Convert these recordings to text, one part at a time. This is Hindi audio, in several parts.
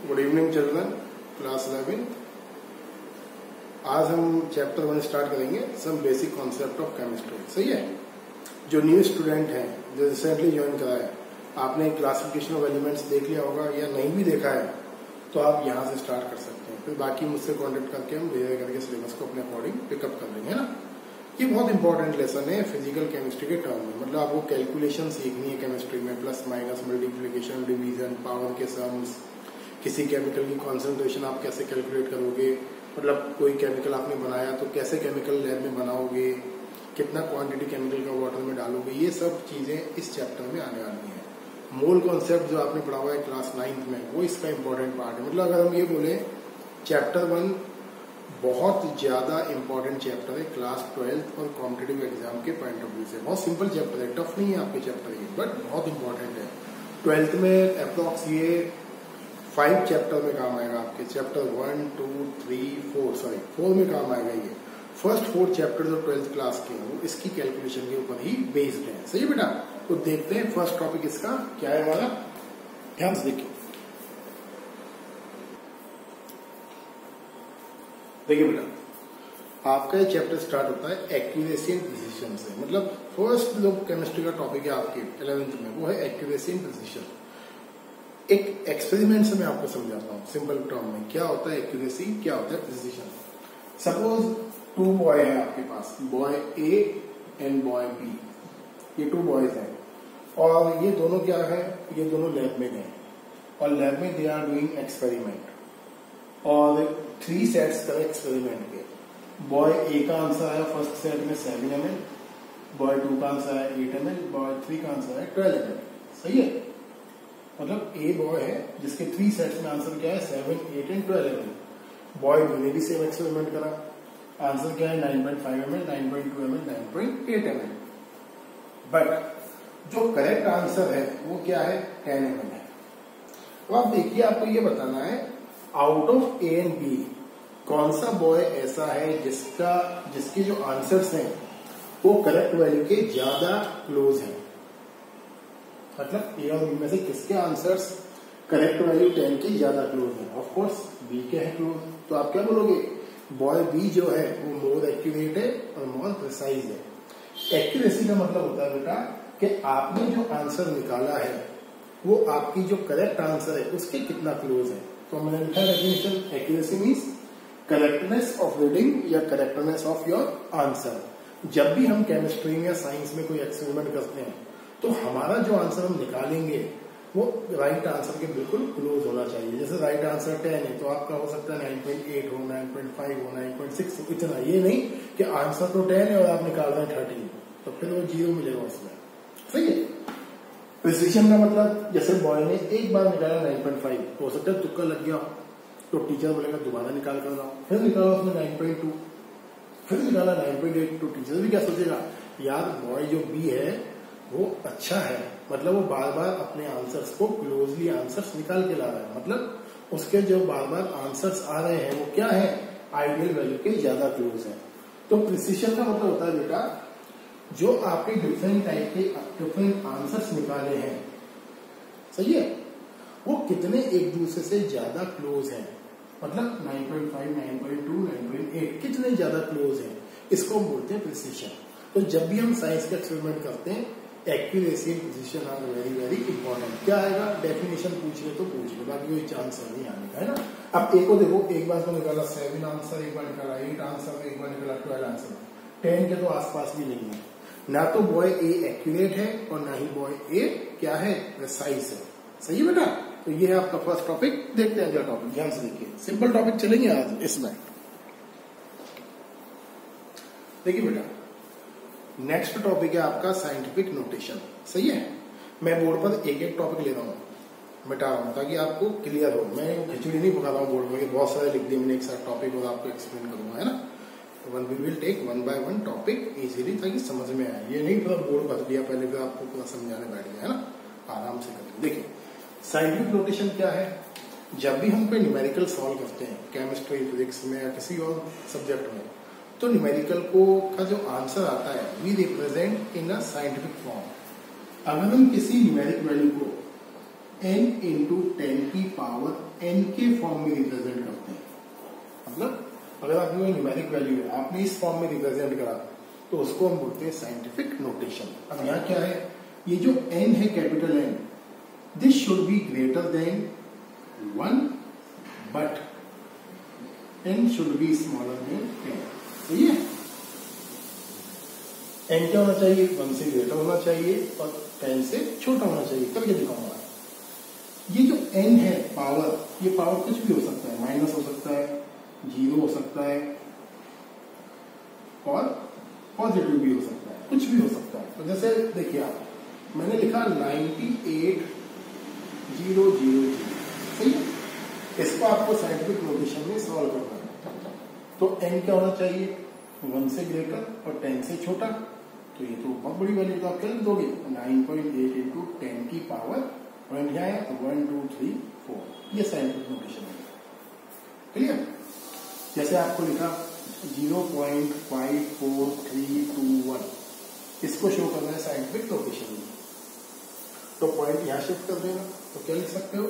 Good evening children, class 11। आज हम चैप्टर 1 स्टार्ट करेंगे, some basic concept of chemistry. सही है। जो न्यू स्टूडेंट हैं, जो रिसेंटली ज्वाइन करा है, आपने क्लासिफिकेशन ऑफ एलिमेंट्स देख लिया होगा या नहीं भी देखा है तो आप यहाँ से स्टार्ट कर सकते हैं। फिर बाकी मुझसे कॉन्टेक्ट करके हम धीरे करके सिलेबस को अपने अकॉर्डिंग पिकअप कर लेंगे, है ना। ये बहुत इंपॉर्टेंट लेसन है फिजिकल केमिस्ट्री के टर्म में। मतलब आपको कैलकुलेशन सीखनी है केमिस्ट्री में, plus minus, multiplication, division, power के सम्स, किसी केमिकल की कॉन्सेंट्रेशन आप कैसे कैलकुलेट करोगे, मतलब कोई केमिकल आपने बनाया तो कैसे केमिकल लैब में बनाओगे, कितना क्वांटिटी केमिकल का वाटर में डालोगे, ये सब चीजें इस चैप्टर में आने वाली हैं। मोल कॉन्सेप्ट जो आपने पढ़ा हुआ है क्लास 9th में, वो इसका इंपॉर्टेंट पार्ट है। मतलब अगर हम ये बोले चैप्टर 1 बहुत ज्यादा इंपॉर्टेंट चैप्टर है क्लास 12th और कॉम्पिटिटिव एग्जाम के पॉइंट ऑफ व्यू से। बहुत सिंपल चैप्टर है, टफ नहीं है आपके चैप्टर ये, बट बहुत इंपॉर्टेंट है। 12th में अप्रॉक्स ये 5 चैप्टर में काम आएगा आपके। चैप्टर 1, 2, 3, 4 में काम आएगा ये। फर्स्ट 4 चैप्टर जो 12th क्लास के हैं वो इसकी कैलकुलेशन के ऊपर ही बेस्ड है। सही है बेटा। तो देखते हैं फर्स्ट टॉपिक इसका क्या है हमारा, ध्यान से देखिए। देखिए बेटा, आपका ये चैप्टर स्टार्ट होता है एक्यूरेसी एंड प्रिसिशन से। मतलब फर्स्ट जो केमिस्ट्री का टॉपिक है आपके 11th में वो है एक्यूरेसी एंड प्रिसिशन। एक एक्सपेरिमेंट से मैं आपको समझाता हूँ सिंपल टर्म में, क्या होता है एक्यूरेसी, क्या होता है प्रिसिशन। सपोज 2 बॉय है आपके पास, boy A and boy B. ये 2 बॉयज हैं और ये दोनों क्या है, ये दोनों लैब में गए और लैब में दे आर डूइंग एक्सपेरिमेंट और 3 सेट्स कर एक्सपेरिमेंट के। बॉय ए का आंसर आया फर्स्ट सेट में 7 ml, बॉय 2 का आंसर है 8 ml, बॉय 3 का आंसर है 12 ml। सही है। मतलब ए बॉय है जिसके 3 सेट्स में आंसर क्या है 7, 8 एंड 12 ml। बॉय बी ने भी सेम एक्सपेरिमेंट करा, आंसर क्या है 9.5 ml, 9.2 ml, 9.8 ml। बट जो करेक्ट आंसर है वो क्या है 10 ml है। तो आप देखिए, आपको ये बताना है out of A and B कौन सा बॉय ऐसा है जिसके जो आंसर्स हैं वो करेक्ट वैल्यू के ज्यादा क्लोज हैं। मतलब ए और बी में से किसके आंसर्स करेक्ट वैल्यू 10 के ज्यादा क्लोज है। ऑफ कोर्स बी के है क्लोज, तो आप क्या बोलोगे, बॉय बी जो है वो मोर एक्यूरेट है और मोर प्रिसाइज है। एक्यूरेसी का मतलब होता है बेटा कि आपने जो आंसर निकाला है वो आपकी जो करेक्ट आंसर है उसके कितना क्लोज है। तो मैंने लिखा definition, accuracy means correctness of reading या करेक्टनेस ऑफ योर आंसर। जब भी हम केमिस्ट्री में या साइंस में कोई एक्सपेरिमेंट करते हैं तो हमारा जो आंसर हम निकालेंगे वो राइट आंसर के बिल्कुल क्लोज होना चाहिए। जैसे राइट आंसर 10 है तो आपका हो सकता है 9.8 हो, 9.5 हो, 9.6 हो, इतना। ये नहीं कि आंसर तो 10 है और आप निकाल रहे हैं 13, तो फिर वो 0 मिलेगा उसमें। सही है। प्रिसिशन का मतलब जैसे बॉय ने एक बार निकाला 9.5, हो सकता है तुक्का लग गया, तो टीचर बोलेगा दोबारा निकाल कर लाओ। फिर निकाला उसने 9.2, फिर निकाला 9.8, तो टीचर भी क्या सोचेगा, यार बॉय जो बी है वो अच्छा है, मतलब वो बार बार अपने आंसर्स को क्लोजली आंसर्स निकाल के ला रहा है। मतलब उसके जो बार बार आंसर्स आ रहे हैं वो क्या है, आइडियल वैल्यू के ज्यादा क्लोज है। तो प्रिसिशन का मतलब होता है बेटा जो आपके डिफरेंट टाइप के डिफरेंट आंसर्स निकाले हैं, सही है, वो कितने एक दूसरे से ज्यादा क्लोज हैं। मतलब 9.5, 9.2, 9.8 कितने ज्यादा क्लोज हैं, इसको हम बोलते हैं प्रिसिशन। तो जब भी हम साइंस का एक्सपेरिमेंट करते हैं, accuracy and precision are very very important. क्या आएगा, डेफिनेशन पूछ ले तो पूछ ले, बाकी कोई चांस नहीं आने का, है ना। अब एक को देखो, एक बार तो निकाला 7 आंसर, एक बार निकाला 8 आंसर, एक बार निकाला 12 आंसर, 10 के तो आसपास भी नहीं है। ना तो बॉय ए एक्यूरेट है और ना ही बॉय ए क्या है, प्रिसाइज है। सही है बेटा। तो ये है आपका फर्स्ट टॉपिक। देखते हैं अगला टॉपिक, ध्यान से देखिए, सिंपल टॉपिक चलेंगे आज इसमें। देखिए बेटा, नेक्स्ट टॉपिक है आपका साइंटिफिक नोटेशन। सही है। मैं बोर्ड पर एक एक टॉपिक ले रहा हूँ, मिटा रहा हूँ ताकि आपको क्लियर हो। मैं खिचड़ी नहीं पका रहा हूँ बोर्ड पर, बहुत सारे लिख दिए मैंने एक साथ टॉपिक और आपको एक्सप्लेन करूंगा, है ना। We will take 1 by 1 topic easily ताकि समझ में आए। ये नहीं पूरा बोर्ड भर दिया पहले फिर आपको पूरा समझाने बैठ गया, है ना। आराम से करेंगे। देखिए साइंटिफिक नोटेशन क्या है। जब भी हम कोई न्यूमेरिकल सॉल्व करते हैं केमिस्ट्री, फिजिक्स में या किसी और सब्जेक्ट में, तो न्यूमेरिकल का जो आंसर आता है we represent in a scientific form. अगर हम किसी न्यूमेरिक वैल्यू को n इंटू 10 की पावर n के फॉर्म में रिप्रेजेंट करते हैं। मतलब अगर आपके कोई न्यूमेरिक वैल्यू है, आपने इस फॉर्म में रिप्रेजेंट करा तो उसको हम बोलते हैं साइंटिफिक नोटेशन। अब यहाँ क्या है, ये जो n है capital N, this should be greater than 1 but n should be smaller than 10। सही है, n क्या होना चाहिए, 1 से ग्रेटर होना चाहिए और 10 से छोटा होना चाहिए। करके दिखाऊंगा। ये जो n है पावर, ये पावर कुछ भी हो सकता है, माइनस हो सकता है, 0 हो सकता है और पॉजिटिव भी हो सकता है, कुछ भी हो सकता है। तो जैसे देखिए आप, मैंने लिखा 98,000, सही है। इसको आपको साइंटिफिक नोटेशन में सॉल्व करना है। तो n क्या होना चाहिए, 1 से ग्रेटर और 10 से छोटा। तो ये तो बहुत बड़ी वैल्यू, तो आप क्या दोगे, 9.8 इंटू 10 की पावर पॉइंट क्या है, 1 2 3 4। ये साइंटिफिक नोटेशन है। क्लियर। जैसे आपको लिखा 0.54321, इसको शो करना है साइंटिफिक नोटेशन में, तो पॉइंट यहां शिफ्ट कर देना। तो क्या लिख सकते हो,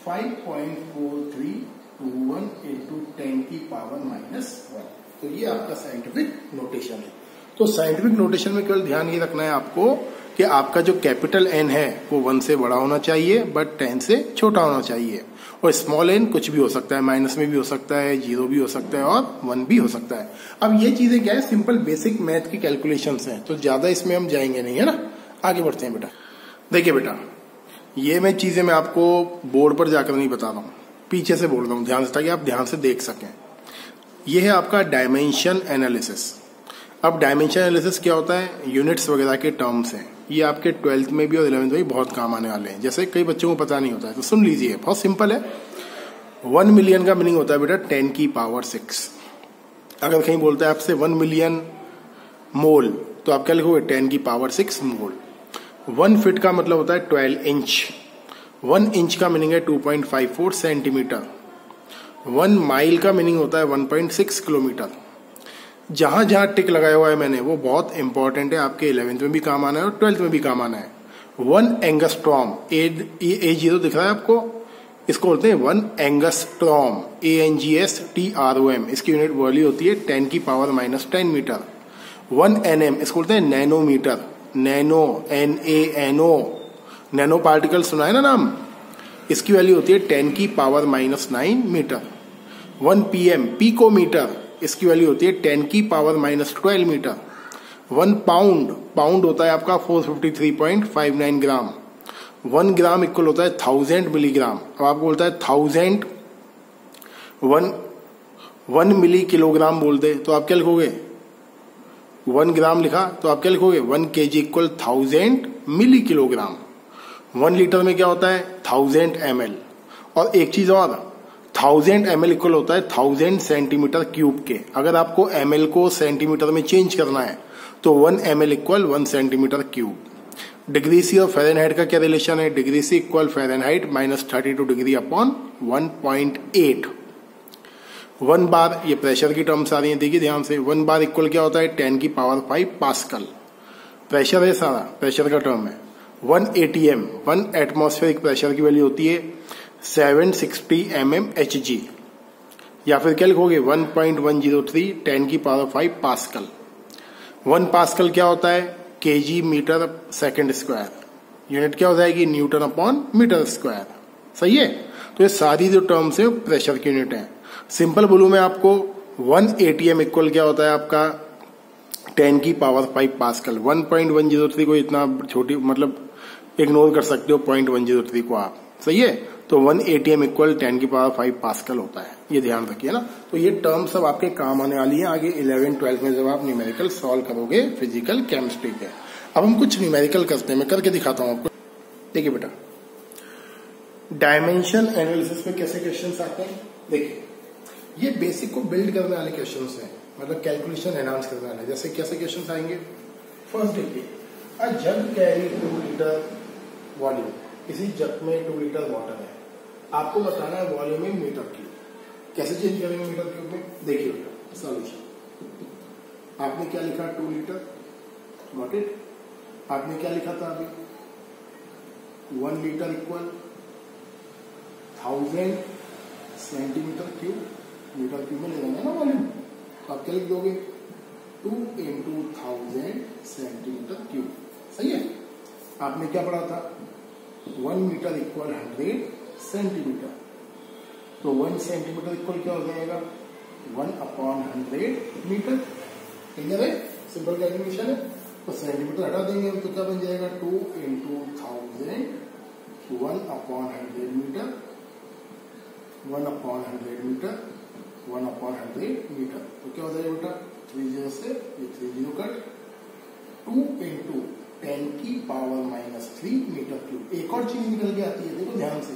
5.4321 इंटू 10 की पावर -1। तो ये आपका साइंटिफिक नोटेशन है। तो साइंटिफिक नोटेशन में केवल ध्यान ये रखना है आपको कि आपका जो कैपिटल N है वो 1 से बड़ा होना चाहिए बट 10 से छोटा होना चाहिए। और स्मॉल n कुछ भी हो सकता है, माइनस में भी हो सकता है, 0 भी हो सकता है और 1 भी हो सकता है। अब ये चीजें क्या है, सिंपल बेसिक मैथ की कैलकुलेशंस हैं, तो ज्यादा इसमें हम जाएंगे नहीं, है ना। आगे बढ़ते हैं बेटा। देखिए बेटा, ये मैं चीजें मैं आपको बोर्ड पर जाकर नहीं बता रहा हूँ, पीछे से बोल रहा हूँ ध्यान से, ताकि आप ध्यान से देख सकें। ये है आपका डायमेंशन एनालिसिस। अब डायमेंशन एनालिसिस क्या होता है, यूनिट्स वगैरह के टर्म्स हैं। ये आपके 12th में भी और 11th में भी बहुत काम आने वाले हैं। जैसे कई बच्चों को पता नहीं होता है, तो सुन लीजिए, बहुत सिंपल है। 1 मिलियन का मीनिंग होता है बेटा 10 की पावर 6। अगर कहीं बोलता है आपसे 1 मिलियन मोल, तो आप क्या लिखोगे, 10 की पावर 6 मोल। 1 फीट का मतलब होता है 12 इंच। 1 इंच का मीनिंग है 2.54 सेंटीमीटर। 1 माइल का मीनिंग होता है 1.6 किलोमीटर। जहां जहां टिक लगाया हुआ है मैंने, वो बहुत इंपॉर्टेंट है, आपके 11th में भी काम आना है और 12th में भी काम आना है। 1 एंगस्ट्रॉम, A0 दिख रहा है आपको, इसको बोलते हैं 1 एंगस्ट्रॉम, ANGSTROM। इसकी यूनिट वैल्यू होती है 10 की पावर -10 मीटर। 1 NM, इसको बोलते हैं nanometre, nano, NANO, nano particle सुना है ना नाम, इसकी वैल्यू होती है 10 की पावर -9 मीटर। 1 PM, पिकोमीटर, इसकी वैल्यू होती है 10 की पावर -12 मीटर। 1 पाउंड, पाउंड होता है आपका 453.59 ग्राम। 1 ग्राम इक्वल होता है 1000 मिलीग्राम। अब आपको बोलता है 1000, 1 मिली किलोग्राम बोल दे, तो आप क्या लिखोगे, 1 ग्राम लिखा तो आप क्या लिखोगे, 1 kg इक्वल 1000 मिली किलोग्राम। 1 लीटर में क्या होता है, 1000 ml। और एक चीज और, 1000 ml इक्वल होता है 1000 सेंटीमीटर क्यूब के। अगर आपको ml को सेंटीमीटर में चेंज करना है तो 1 ml equal 1 centimetre cube. Degree C और फ़ारेनहाइट का क्या रिलेशन है, degree C equal Fahrenheit -32 degree upon 1.8। 1 bar, ये प्रेशर की टर्म्स आ रही है, देखिए ध्यान से। 1 बार इक्वल क्या होता है, 10 की पावर 5 पास्कल। प्रेशर है सारा, प्रेशर का टर्म है। 1 ATM, 1 एटमॉस्फेरिक प्रेशर की वैल्यू होती है 760 mmHg। या फिर क्या लिखोगे, 1.103 10 की पावर 5 पास्कल। 1 पास्कल क्या होता है, kg metre second square. Unit क्या हो जाएगी, न्यूटन अपॉन मीटर स्क्वायर। सही है। तो ये सारी जो टर्म्स है प्रेशर की यूनिट है। सिंपल बोलूं मैं आपको, 1 ATM इक्वल क्या होता है आपका 10 की पावर 5 पास्कल। 1.103 को इतना छोटी, मतलब इग्नोर कर सकते हो 0.103 को आप। सही है। तो 1 ATM इक्वल 10 की पावर 5 पास्कल होता है, ये ध्यान रखिए ना। तो ये टर्म सब आपके काम आने वाली है आगे 11 12 में, जब आप न्यूमेरिकल सॉल्व करोगे फिजिकल केमिस्ट्री के। अब हम कुछ न्यूमेरिकल करते हैं, मैं करके दिखाता हूं आपको। देखिए बेटा, डायमेंशन एनालिसिस में कैसे क्वेश्चन आते हैं, देखिए ये बेसिक को बिल्ड करने वाले क्वेश्चन हैं, मतलब कैलकुलेशन एनहांस करने वाले। जैसे कैसे क्वेश्चन आएंगे, फर्स्ट देखिए, अ जग कैरी 2 लीटर वॉल्यूम, इसी जग में 2 लीटर वाटर है, आपको बताना है वॉल्यूम में मीटर क्यूब। कैसे चेंज करेंगे मीटर क्यूब में, देखिए सॉल्यूशन। आपने क्या लिखा, 2 लीटर, गॉट इट। आपने क्या लिखा था अभी, 1 litre equal 1000 centimetre cube, metre cube में ले लेना ना वॉल्यूम, तो आप क्या लिख दोगे 2 into 1000 सेंटीमीटर क्यूब। सही है। आपने क्या पढ़ा था 1 मीटर इक्वल 100 सेंटीमीटर, तो 1 सेंटीमीटर इक्वल क्या हो जाएगा 1/100 मीटर। क्लियर है, सिंपल कैलकुलेशन है। तो सेंटीमीटर हटा देंगे हम, तो क्या बन जाएगा 2 into 1000 1/100 मीटर, 1/100 मीटर, 1/100 मीटर। तो क्या हो जाएगा बेटा 30 से ये 30 कट, 2 into 10⁻³ मीटर क्यूब। एक और चीज निकल के आती है, देखो ध्यान से,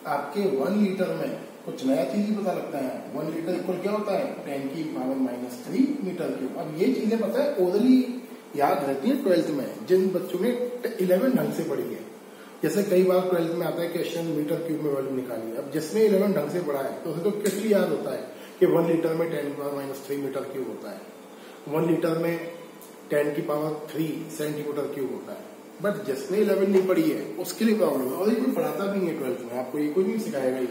आपके 1 लीटर में कुछ नया चीज ही पता लगता है। 1 लीटर इक्वल क्या होता है 10⁻³ मीटर क्यूब। अब ये चीजें पता है ओरली याद रहती है 12th में, जिन बच्चों ने 11 ढंग से पढ़ी है। जैसे कई बार 12th में आता है क्वेश्चन मीटर क्यूब में वैल्यू निकालिए। अब जिसने 11 ढंग से पढ़ा है तो उसे तो किस लिए याद होता है कि 1 लीटर में 10⁻³ मीटर क्यूब होता है, 1 लीटर में 10⁻³ सेंटीमीटर क्यूब होता है। बट जिसने 11 नहीं पढ़ी है उसके लिए प्रॉब्लम है, और ये कोई पढ़ाता भी नहीं है 12th में। आपको ये कोई नहीं सिखाएगा ये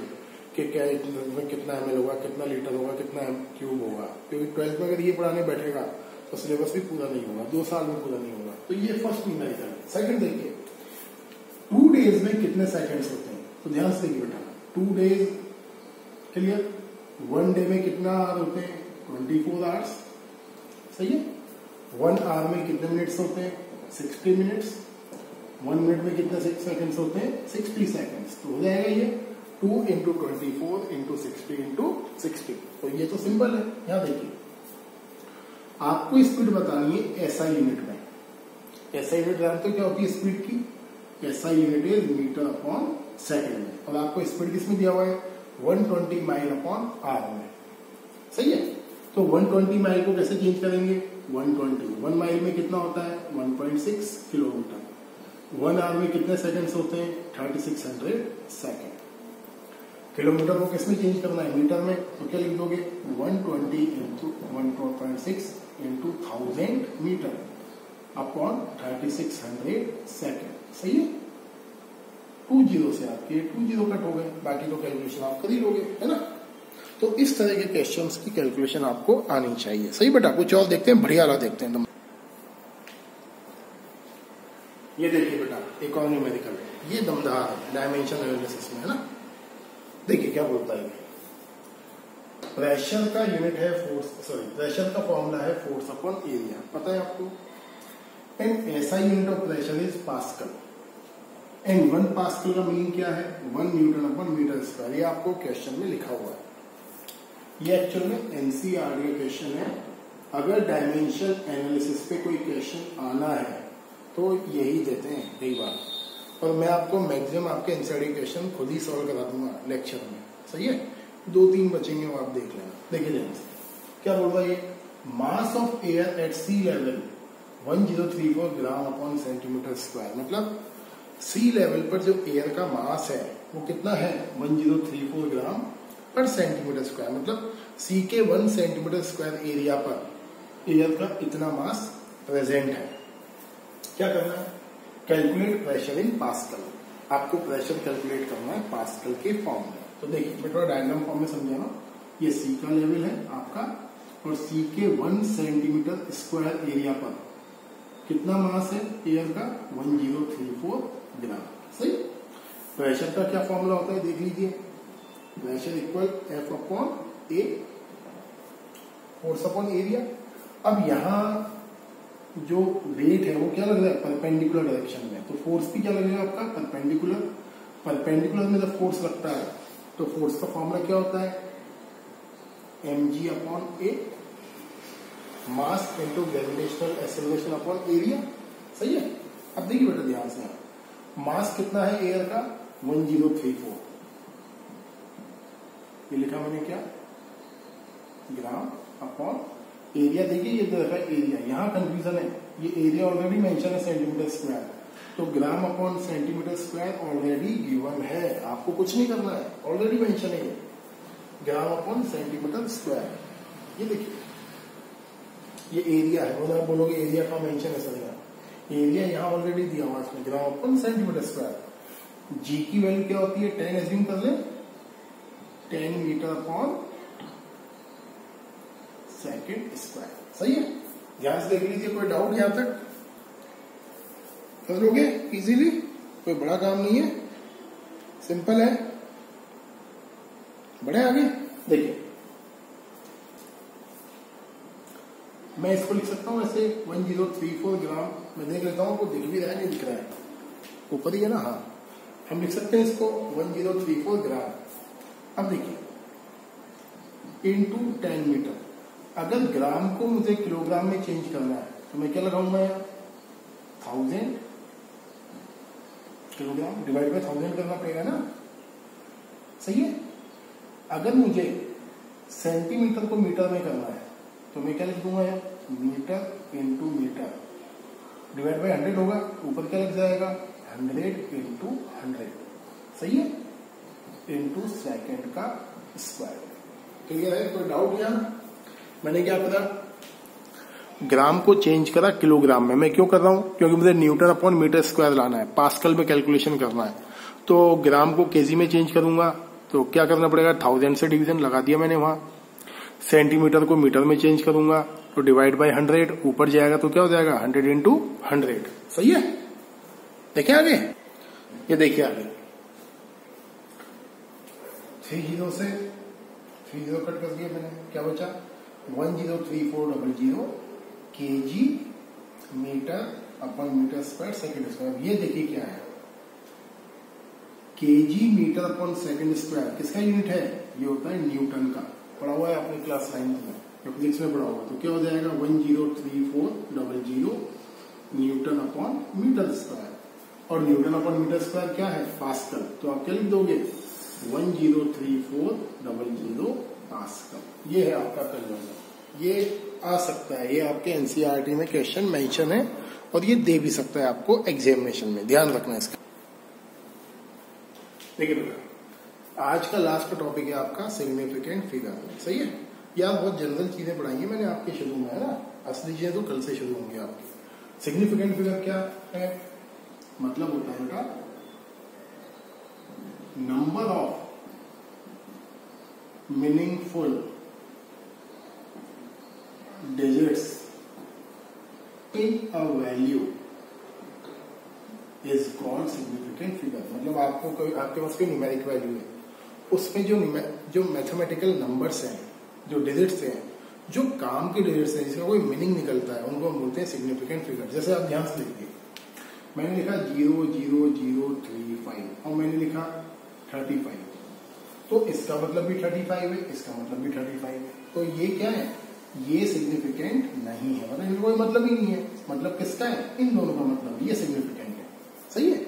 कि क्या इसमें कितना ml होगा, कितना लीटर होगा, कितना क्यूब होगा, क्योंकि 12th में अगर ये पढ़ाने बैठेगा तो सिलेबस भी पूरा नहीं होगा, 2 साल में पूरा नहीं होगा। तो ये फर्स्ट न्यूमेरिकल। सेकंड देखिए 2 डेज में कितने सेकंड्स होते हैं, तो ध्यान से देखिए बेटा 2 डेज क्लियर, 1 डे में कितना आवर होते हैं 24 आवर्स। सही है। 1 आवर में कितने मिनट्स होते हैं 60 मिनट्स, 1 मिनट में कितने सेकंड्स होते हैं 60 सेकंड्स। तो हो जाएगा ये 2 into 24 into 60 into 60। तो ये तो सिंपल है। यहां देखिए आपको स्पीड बतानी है एसआई यूनिट में। एसआई यूनिट जानते हो क्या होती है स्पीड की, SI unit is metre upon second में, और आपको स्पीड किसमें दिया हुआ है 120 माइल अपॉन आवर में। सही है। तो 120 माइल को कैसे चेंज करेंगे 1 माइल में कितना होता है 1.6 किलोमीटर, 1 आवर में कितने सेकंड्स होते हैं 3600 सेकंड। किलोमीटर को किसमें चेंज करना है मीटर में, तो क्या लिख दोगे 120 into 1.6 into 1000 metre upon 3600 second. सही है। 20 से आपके 20 कट हो गए, बाकी तो कैलकुलेशन आप कर ही लोगे, है ना। तो इस तरह के क्वेश्चंस की कैलकुलेशन आपको आनी चाहिए। सही बेटा। कुछ और देखते हैं, बढ़िया वाला देखते हैं। ये देखिए बेटा एक और न्यूमेरिकल, ये दमदार है डायमेंशन एनालिसिस में, है ना। देखिए क्या बोलता है, प्रेशर का यूनिट है फोर्स, सॉरी प्रेशर का फॉर्मूला है फोर्स अपॉन एरिया, पता है आपको। एंड ऐसा unit of pressure is pascal, and 1 pascal का मीन क्या है 1 न्यूटन अपॉन मीटर स्क्वायर। ये आपको क्वेश्चन में लिखा हुआ है। ये एक्चुअल में एनसीईआरटी क्वेश्चन है। अगर डायमेंशन एनालिसिस पे कोई क्वेश्चन आना है तो यही देते हैं कई बार, और मैं आपको मैक्सिमम आपके एनसीईआरटी क्वेश्चन खुद ही सॉल्व करा दूंगा लेक्चर में। सही है। 2-3 बचेंगे वो आप देख लेना। देखिए ध्यान से क्या बोल रहा है ये, mass of air at sea level 1034 gram upon centimetre square. मतलब सी लेवल पर जो एयर का मास है वो कितना है 1034 ग्राम पर सेंटीमीटर स्क्वायर। मतलब सी के 1 सेंटीमीटर स्क्वायर एरिया पर एयर का इतना मास प्रेजेंट है। क्या करना है कैलकुलेट प्रेशर इन पास्कल। आपको प्रेशर कैलकुलेट करना है पास्कल के फॉर्म में। तो देखिए मैं थोड़ा डायग्राम फॉर्म में समझाना। ये सी का लेवल है आपका, और सी के 1 सेंटीमीटर स्क्वायर एरिया पर कितना मास है एयर का 1034 ग्राम। सही। प्रेशर का क्या फॉर्मूला होता है देख लीजिए, प्रेशर इक्वल एफ अपॉन ए, फोर्स अपॉन एरिया। अब यहां जो रेट है वो क्या लग रहा है परपेंडिकुलर डायरेक्शन में, तो फोर्स भी क्या लगेगा आपका परपेंडिकुलर। परपेंडिकुलर में जब फोर्स लगता है तो फोर्स का फॉर्मूला क्या होता है mg upon A, mass into gravitational acceleration upon area. सही है। अब देखिए बेटा ध्यान से, मास कितना है एयर का 1034, ये लिखा मैंने क्या ग्राम अपॉन एरिया। देखिए ये देखा एरिया, यहां कंफ्यूजन है, ये एरिया ऑलरेडी मेंशन है सेंटीमीटर स्क्वायर, तो ग्राम upon centimetre square already given है, आपको कुछ नहीं करना है, ऑलरेडी मेंशन है ये ग्राम अपॉन सेंटीमीटर स्क्वायर। ये देखिए ये एरिया है, बोलोगे एरिया का मेंशन है सर, एरिया यहाँ ऑलरेडी दिया हुआ इसमें ग्राम अपन सेंटीमीटर स्क्वायर। जी की वैल्यू क्या होती है 10 एज्यूम कर ले 10 मीटर अपॉन सेकेंड स्क्वायर। सही है, ध्यान से देख लीजिए। कोई डाउट यहां तक कर लोगे इजीली, कोई बड़ा काम नहीं है, सिंपल है। बढ़े आगे देखिए, मैं इसको लिख सकता हूं ऐसे 1034 ग्राम। मैं देख लेता हूं, आपको दिख भी रहा है नहीं दिख रहा है, ऊपर ही है ना। हाँ, हम लिख सकते हैं इसको 1034 ग्राम। अब देखिए इंटू 10 मीटर। अगर ग्राम को मुझे किलोग्राम में चेंज करना है तो मैं क्या लगाऊंगा यहाँ 1000 किलोग्राम डिवाइड बाय 1000 करना पड़ेगा ना। सही है। अगर मुझे सेंटीमीटर को मीटर में करना है तो मैं क्या लिख दूंगा यहाँ metre into metre divide by 100 होगा। ऊपर क्या लग जाएगा 100 इंटू 100। सही है, इंटू सेकेंड का स्क्वायर। क्लियर है, कोई डाउट यहाँ? मैंने क्या करा, ग्राम को चेंज करा किलोग्राम में। मैं क्यों कर रहा हूं, क्योंकि मुझे न्यूटन अपॉन मीटर स्क्वायर लाना है, पास्कल में कैलकुलेशन करना है। तो ग्राम को केजी में चेंज करूंगा तो क्या करना पड़ेगा 1000 से डिवीजन लगा दिया मैंने वहां। सेंटीमीटर को मीटर में चेंज करूंगा तो डिवाइड बाय 100, ऊपर जाएगा तो क्या हो जाएगा 100 इंटू 100। सही है, देखिए आगे, ये देखिए आगे 3 0 से 3 0 कट कर दिया मैंने, क्या बचा 103400 केजी मीटर अपन मीटर स्क्वायर सेकेंड स्क्वायर। ये देखिए क्या है केजी मीटर अपन सेकेंड स्क्वायर, किसका यूनिट है, ये होता है न्यूटन का। पढ़ा हुआ है अपने क्लास 9 में, फिजिक्स में पढ़ा हुआ। तो क्या हो जाएगा 103400 न्यूटन अपॉन मीटर स्क्वायर। और न्यूटन अपॉन मीटर स्क्वायर क्या है पास्कल। तो आप क्या लिख दोगे 103400 पास्कल। ये है आपका कन्वर्जन। ये आ सकता है, ये आपके एनसीईआरटी में क्वेश्चन मेंशन है और ये दे भी सकता है आपको एग्जामिनेशन में, ध्यान रखना इसका। देखिए बेटा, आज का लास्ट टॉपिक है आपका सिग्निफिकेंट फिगर। सही है, यार बहुत जनरल चीजें पढ़ाई है मैंने आपके शुरू में, है ना। असली चीजें तो कल से शुरू होंगी आपकी। सिग्निफिकेंट फिगर क्या है, मतलब होता है बेटा number of meaningful digits in a value is called significant figure. मतलब आपको कोई आपके पास कोई न्यूमेरिक वैल्यू है, उसमें जो मैथमेटिकल नंबर्स हैं, जो डिजिट्स हैं, जो काम के डिजिट्स हैं, जिसका कोई मीनिंग निकलता है, उनको हम बोलते हैं सिग्निफिकेंट फिगर। जैसे आप ध्यान से देखिए, मैंने लिखा 00035 और मैंने लिखा 35, तो इसका मतलब भी 35 है, इसका मतलब भी 35 है। तो ये क्या है, ये सिग्निफिकेंट नहीं है, मतलब इनका कोई मतलब ही नहीं है। मतलब किसका है, इन दोनों का मतलब, ये सिग्निफिकेंट है। सही है।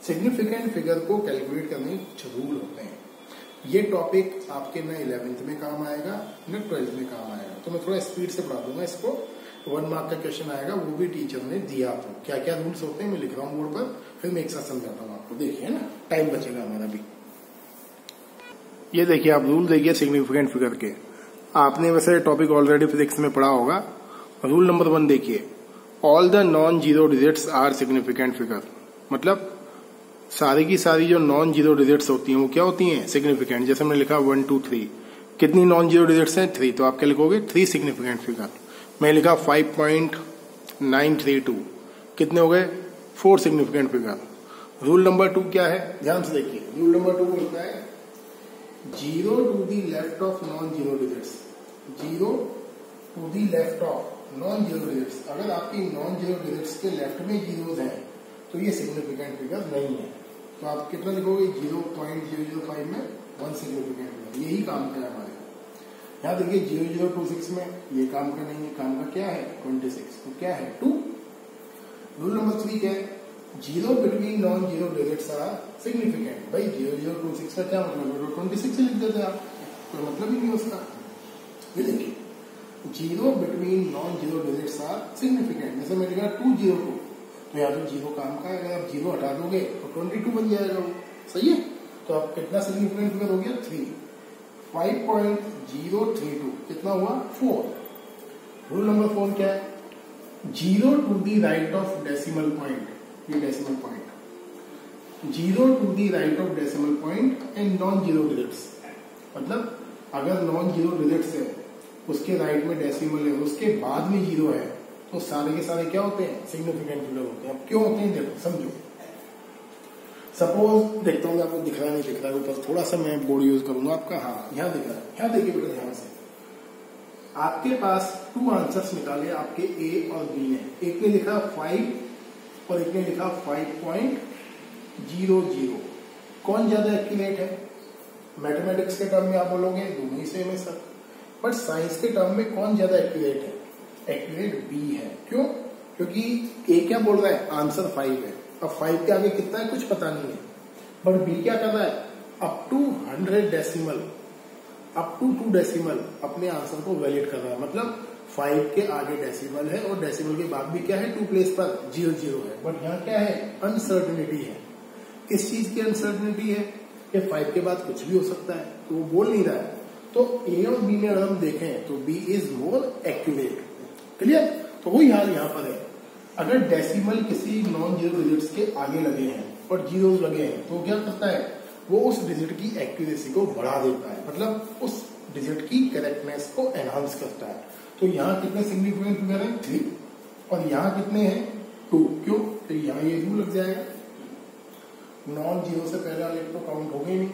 सिग्निफिकेंट फिगर को कैलकुलेट करने के कुछ रूल होते हैं। ये टॉपिक आपके न 11th में काम आएगा न 12th में काम आएगा, तो मैं थोड़ा स्पीड से पढ़ा दूंगा इसको। 1 मार्क का क्वेश्चन आएगा, वो भी टीचर ने दिया। तो क्या क्या रूल्स होते हैं मैं लिख रहा हूँ बोर्ड पर, फिर मैं एक साथ समझाता हूँ आपको। देखिए ना, टाइम बचेगा हमारा भी। ये देखिए आप रूल देखिए सिग्निफिकेंट फिगर के। आपने वैसे टॉपिक ऑलरेडी फिजिक्स में पढ़ा होगा। रूल नंबर 1 देखिए, all the non zero digits are significant figure. मतलब सारी की सारी जो नॉन जीरो डिजिट्स होती हैं वो क्या होती हैं, सिग्निफिकेंट। जैसे हमने लिखा 1 2 3, कितनी नॉन जीरो डिजिट्स हैं 3, तो आप क्या लिखोगे 3 सिग्निफिकेंट फिगर। मैं लिखा 5.932, कितने हो गए 4 सिग्निफिकेंट फिगर। रूल नंबर 2 क्या है, ध्यान से देखिए। रूल नंबर 2 बोलता है 0 to the left of non zero digits, 0 to the left of non zero digits. अगर आपकी नॉन जीरो डिजिट्स के लेफ्ट में जीरोस हैं तो ये सिग्निफिकेंट फिगर नहीं है। तो आप कितना लिखोगे 0.005 में 1 सिग्निफिकेंट फिगर। यही काम का है हमारे। यहाँ देखिए 0026 में ये काम का नहीं है, काम का क्या है 26, तो क्या है 2। रूल नंबर 3 क्या है, 0 between non zero digits are significant. भाई 0026 का क्या मतलब है, 26 से लिख देते आप, कोई मतलब ही नहीं उसका। ये देखिए 0 between non zero digits are significant. जैसे मैंने कहा 202, तो यहाँ तो 0 काम का है, अगर आप 0 हटा दोगे तो 22 बन जाएगा वो। सही है, तो आप कितना सिग्निफिकेंट फिगर हो गया 3। 5.032 कितना हुआ 4। रूल नंबर 4 क्या है, 0 to the right of decimal point, ये decimal point, 0 to the right of decimal point and non zero digits, मतलब अगर नॉन जीरो डिजिट्स है उसके राइट में डेसिमल है उसके बाद में जीरो है तो सारे के सारे क्या होते हैं, सिग्निफिकेंट फिगर होते हैं। अब क्यों होते हैं देखो समझो। सपोज देखता हूँ आपको दिख रहा नहीं दिख रहा है ऊपर, थोड़ा सा मैं बोर्ड यूज करूंगा आपका, हाँ यहाँ दिख रहा है, यहाँ देखिए बेटा ध्यान से। आपके पास 2 आंसर्स निकाले आपके ए और बी ने, एक ने लिखा 5 और एक ने लिखा 5.00। कौन ज्यादा एक्यूरेट है? मैथमेटिक्स के टर्म में आप बोलोगे दोनों ही सेम है सर, बट साइंस के टर्म में कौन ज्यादा एक्यूरेट है? एक्यूरेट बी है। क्यों? क्योंकि ए क्या बोल रहा है, आंसर 5 है, अब 5 के आगे कितना है कुछ पता नहीं है, बट बी क्या कर रहा है, up to 100 decimal, up to 2 decimal अपने आंसर को वैलिड कर रहा है। मतलब 5 के आगे डेसिमल है और डेसिमल के बाद भी क्या है, 2 प्लेस पर 0 है, बट यहाँ क्या है, अनसर्टेनिटी है। किस चीज की अनसर्टेनिटी है कि 5 के बाद कुछ भी हो सकता है, तो वो बोल नहीं रहा है। तो ए और बी में अगर हम देखें तो B is more accurate. Clear? तो वही हाल यहाँ पर है। अगर डेसिमल किसी नॉन जीरो डिजिट्स के आगे लगे हैं और जीरोस लगे हैं तो क्या करता है, वो उस डिजिट की एक्यूरेसी को बढ़ा देता है, मतलब उस डिजिट की करेक्टनेस को एनहांस करता है। तो यहाँ कितने सिग्निफिकेंट फिगर है, 3, और यहाँ कितने हैं, 2। क्यों? तो यहाँ ये 2 लग जाएगा, नॉन जीरो से पहले वाले तो काउंट हो गई नहीं,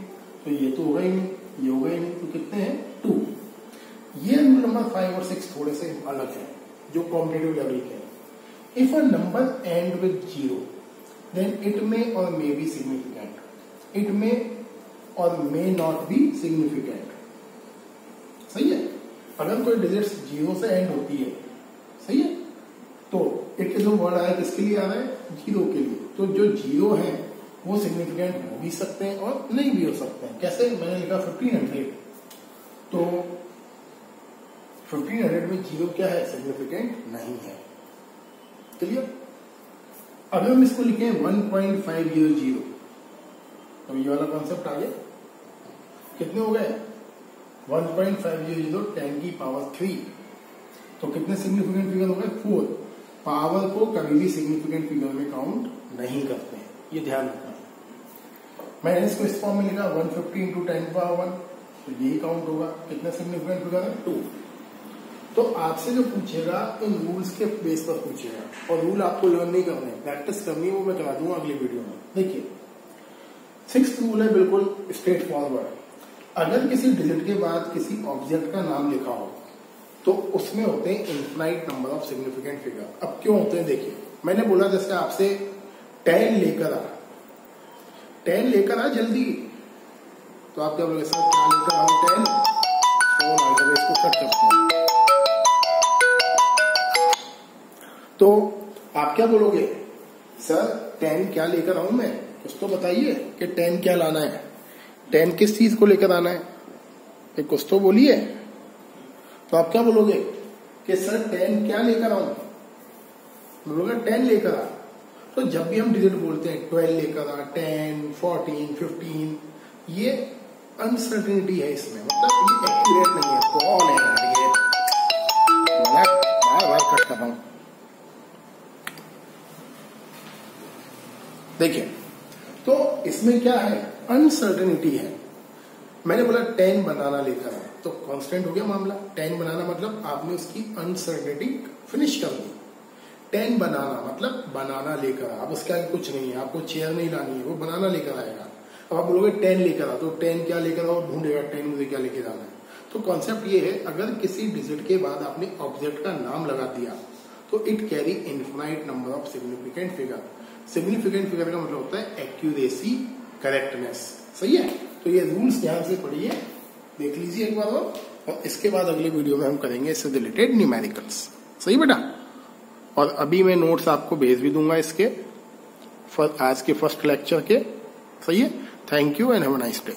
तो ये तो होगा ही नहीं, ये होगा ही नहीं, तो कितने हैं, 2। ये रूल नंबर 5 और 6 थोड़े से अलग है जो कॉम्पिटिटिव लेवल के हैं। If a number end with 0 then it may or may be significant, it may or may not be significant. सही है? अगर कोई डिजिट 0 से एंड होती है, सही है, तो एक जो वर्ड आया किसके लिए आ रहा है, 0 के लिए, तो जो 0 है वो सिग्निफिकेंट हो भी सकते हैं और नहीं भी हो सकते हैं। कैसे? मैंने लिखा 1500, तो 1500 में 0 क्या है, सिग्निफिकेंट नहीं है। क्लियर? अगर हम इसको लिखें 1.500, तो ये वाला कॉन्सेप्ट आ गया, कितने हो गए, 1.500 10 की पावर 3, तो कितने सिग्निफिकेंट फिगर हो गए, 4। पावर को कभी भी सिग्निफिकेंट फिगर में काउंट नहीं करते हैं, ये ध्यान रखना है। मैंने इसको इस फॉर्म में लिखा 150 इंटू 10 पावर 1, तो यही काउंट होगा, कितने सिग्निफिकेंट फिगर है, 2। तो आपसे जो पूछेगा इन रूल्स के बेस पर पूछेगा, और रूल आपको लर्न नहीं करने, प्रैक्टिस करनी है, वो मैं करा दूंगा अगली वीडियो में। देखिए 6th रूल है बिल्कुल स्ट्रेट फॉरवर्ड। अगर किसी डिजिट के बाद किसी ऑब्जेक्ट का नाम लिखा हो तो उसमें होते हैं infinite number of significant figure. अब क्यों होते हैं देखिए, मैंने बोला जैसे आपसे 10 लेकर आ, 10 लेकर आ जल्दी, तो आप क्या बोलोगे, सर क्या लेकर आओ 10, तो इसको कट करते हैं, तो आप क्या बोलोगे, सर 10 क्या लेकर आऊं मैं, कुछ तो बताइए कि 10 क्या लाना है, 10 किस चीज को लेकर आना है, कुछ तो बोलिए। तो आप क्या बोलोगे कि सर 10 क्या लेकर आऊं, बोलोगे 10 लेकर आ। तो जब भी हम डिजिट बोलते हैं 12 लेकर आ, 10, 14, 15, ये अनसर्टेनिटी है इसमें, मतलब ये एक्यूरेट नहीं है। कौन है यार ये, बार बार कट कर रहा हूं। देखिए तो इसमें क्या है, अनसर्टेनिटी है। मैंने बोला 10 बनाना लेकर आए, तो कांस्टेंट हो गया मामला। 10 बनाना मतलब आपने उसकी अनसर्टेनिटी फिनिश कर दी। 10 बनाना मतलब बनाना लेकर आ, अब उसके आगे कुछ नहीं है, आपको चेयर नहीं लानी है, वो बनाना लेकर आएगा। अब आप बोलोगे 10 लेकर आ, तो 10 क्या लेकर आओ, ढूंढेगा 10 मुझे क्या लेकर जाना है। तो कॉन्सेप्ट ये है, अगर किसी डिजिट के बाद आपने ऑब्जेक्ट का नाम लगा दिया तो it carry infinite number of significant figure. Significant figure का मतलब होता है एक्यूरेसी, करेक्टनेस। सही है? तो ये रूल्स ध्यान से पढ़िए, देख लीजिए एक बार और इसके बाद अगले वीडियो में हम करेंगे इससे रिलेटेड न्यूमेरिकल्स। सही बेटा? और अभी मैं नोट्स आपको भेज भी दूंगा इसके आज के फर्स्ट लेक्चर के। सही है? Thank you and have a nice day.